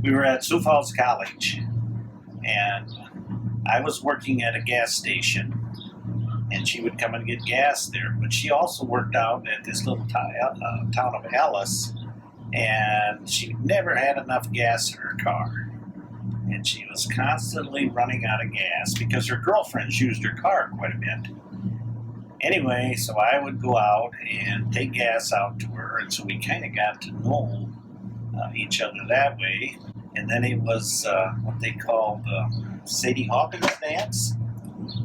We were at Sioux Falls College, and I was working at a gas station, and she would come and get gas there. But she also worked out at this little town of Alice, and she never had enough gas in her car. And she was constantly running out of gas because her girlfriends used her car quite a bit. Anyway, so I would go out and take gas out to her, and so we kind of got to know each other that way. And then it was what they called Sadie Hawkins dance.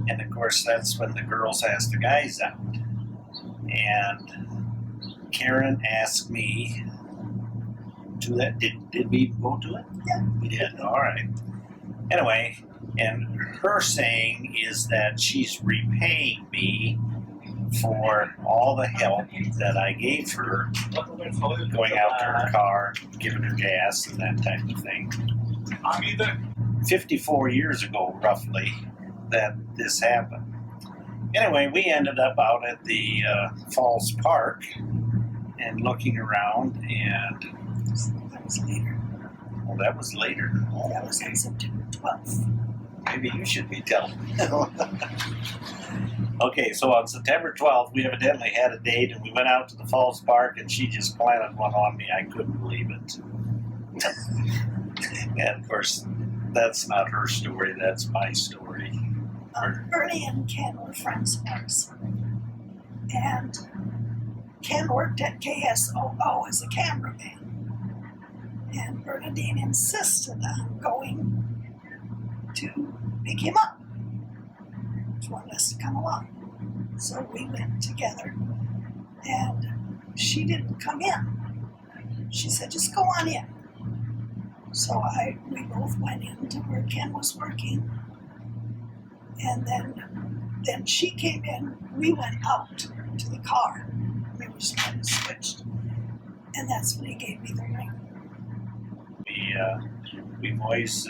And of course, that's when the girls asked the guys out. And Karen asked me to that. Did we go to it? Yeah. We did. All right. Anyway, and her saying is that she's repaying me for all the help that I gave her going out to her car, giving her gas and that type of thing. 54 years ago, roughly, that this happened. Anyway, we ended up out at the Falls Park and looking around, and That was later. well, that was later. Oh, That was on September 12th. maybe you should be telling. Okay, so on September 12th, we evidently had a date, and we went out to the Falls Park, and she just planted one on me. I couldn't believe it. And of course, that's not her story, that's my story. Bernie and Ken were friends of ours. And Ken worked at KSOO as a cameraman. And Bernadine insisted on going to pick him up. She wanted us to come along. So we went together. And she didn't come in. She said, just go on in. So we both went in to where Ken was working. And then she came in, we went out to the car. We were just kind of switched. And that's when he gave me the ring. We've always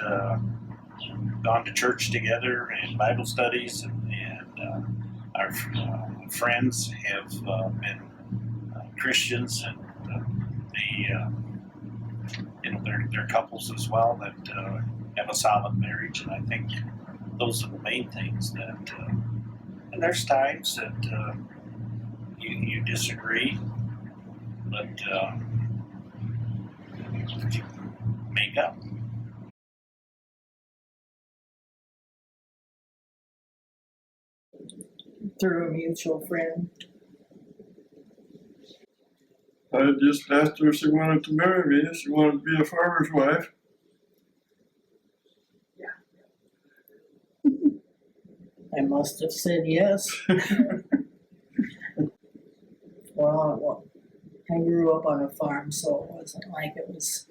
gone to church together and Bible studies, and our friends have been Christians, and they're couples as well that have a solid marriage, and I think those are the main things that. And there's times that you disagree, but you make up. Through a mutual friend. I just asked her if she wanted to marry me, if she wanted to be a farmer's wife. I must have said yes. Well, I grew up on a farm, so it wasn't like it was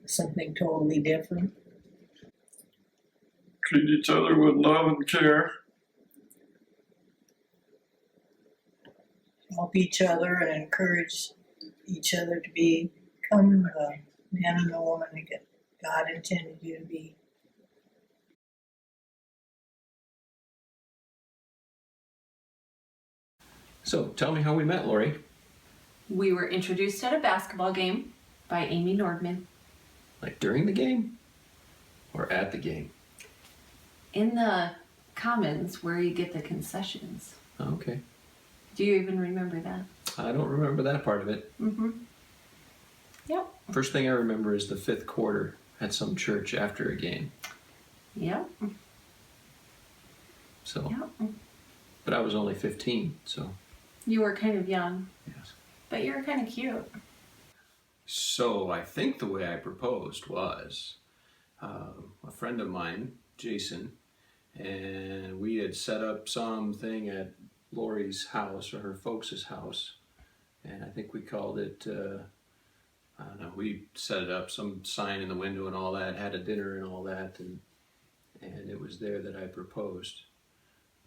something totally different. Treat each other with love and care. Help each other and encourage each other to become the man and the woman that God intended you to be. So, tell me how we met, Lori. We were introduced at a basketball game by Amy Nordman. Like during the game? Or at the game? In the commons where you get the concessions. Oh, okay. Do you even remember that? I don't remember that part of it. Mm-hmm. Yep. First thing I remember is the fifth quarter at some church after a game. Yep. So, Yep. but I was only 15, so. You were kind of young. Yes. But you were kind of cute. So I think the way I proposed was a friend of mine, Jason, and we had set up something at Lori's house or her folks' house, and I think we called it, I don't know, we set it up, some sign in the window and all that, had a dinner and all that, and it was there that I proposed.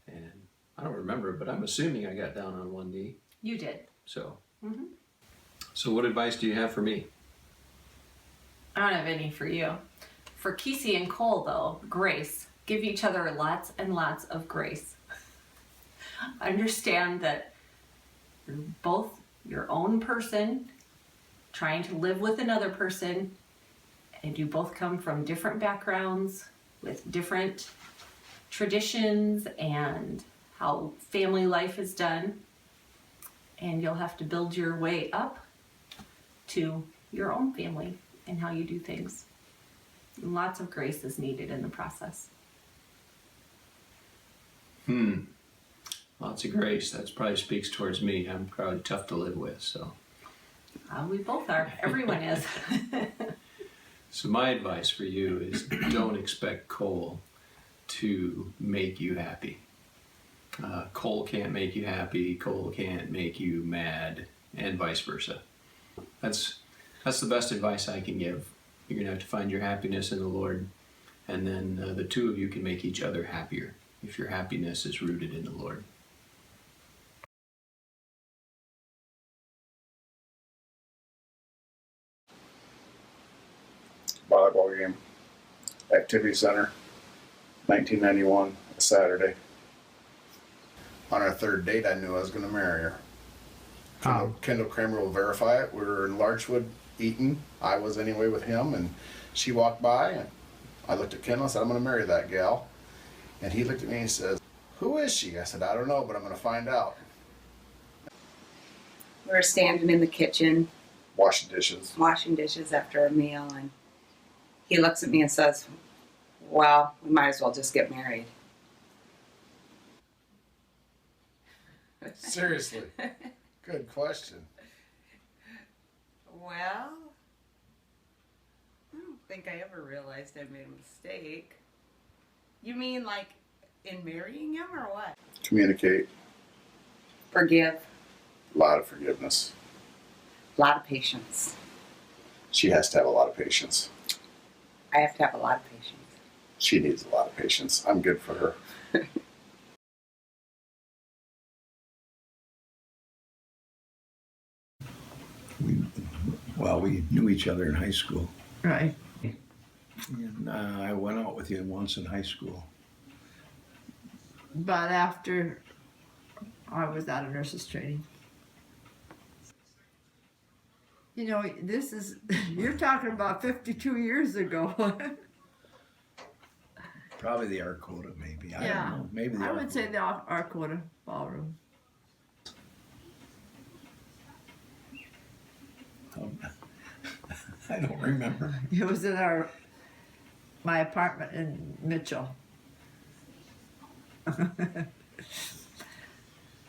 And I don't remember, but I'm assuming I got down on one knee. You did. So, Mm-hmm. So what advice do you have for me? I don't have any for you. For Kesey and Cole, though, grace. Give each other lots and lots of grace. Understand that you're both your own person, trying to live with another person, and you both come from different backgrounds with different traditions and how family life is done. And you'll have to build your way up to your own family and how you do things. And lots of grace is needed in the process. Lots of grace. That probably speaks towards me. I'm probably tough to live with, so. We both are. Everyone is. So my advice for you is don't expect Cole to make you happy. Cole can't make you happy. Cole can't make you mad, and vice versa. That's the best advice I can give. You're gonna have to find your happiness in the Lord, and then the two of you can make each other happier if your happiness is rooted in the Lord. Volleyball game, activity center, 1991, a Saturday. On our third date, I knew I was going to marry her. Kendall Kramer will verify it. We were in Larchwood eating. I was anyway with him, and she walked by, and I looked at Kendall and said, I'm going to marry that gal. And he looked at me and says, who is she? I said, I don't know, but I'm going to find out. We were standing in the kitchen Washing dishes. washing dishes after a meal, and he looks at me and says, well, we might as well just get married. Seriously. Good question. Well, I don't think I ever realized I made a mistake. You mean like in marrying him or what? Communicate. Forgive. A lot of forgiveness. A lot of patience. She has to have a lot of patience. I have to have a lot of patience. She needs a lot of patience. I'm good for her. We knew each other in high school. Right. And I went out with you once in high school. But after I was out of nurses training. You know, this is, you're talking about 52 years ago. Probably the Arcota, maybe. I Yeah. don't know. Maybe the I would say Arcota. the Arcota Ballroom. I don't remember. It was in my apartment in Mitchell.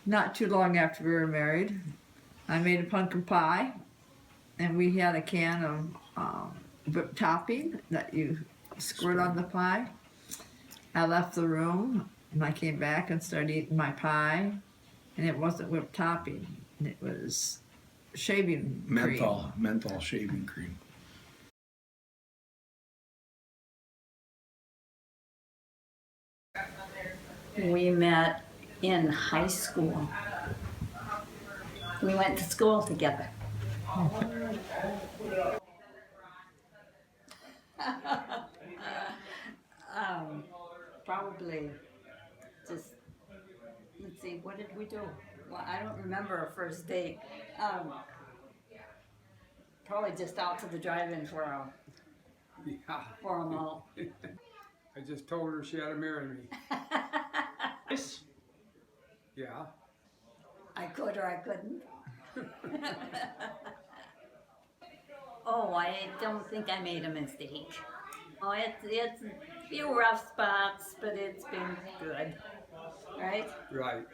Not too long after we were married, I made a pumpkin pie, and we had a can of whipped topping that you squirt on the pie. I left the room, and I came back and started eating my pie, and it wasn't whipped topping. It was shaving cream. Menthol shaving cream. We met in high school. We went to school together. Probably just, let's see, what did we do? Well, I don't remember our first date. Probably just out to the drive-in for a malt. I just told her she had to marry me. Yeah. I could or I couldn't. Oh, I don't think I made a mistake. Oh, it's a few rough spots, but it's been good. Right? Right.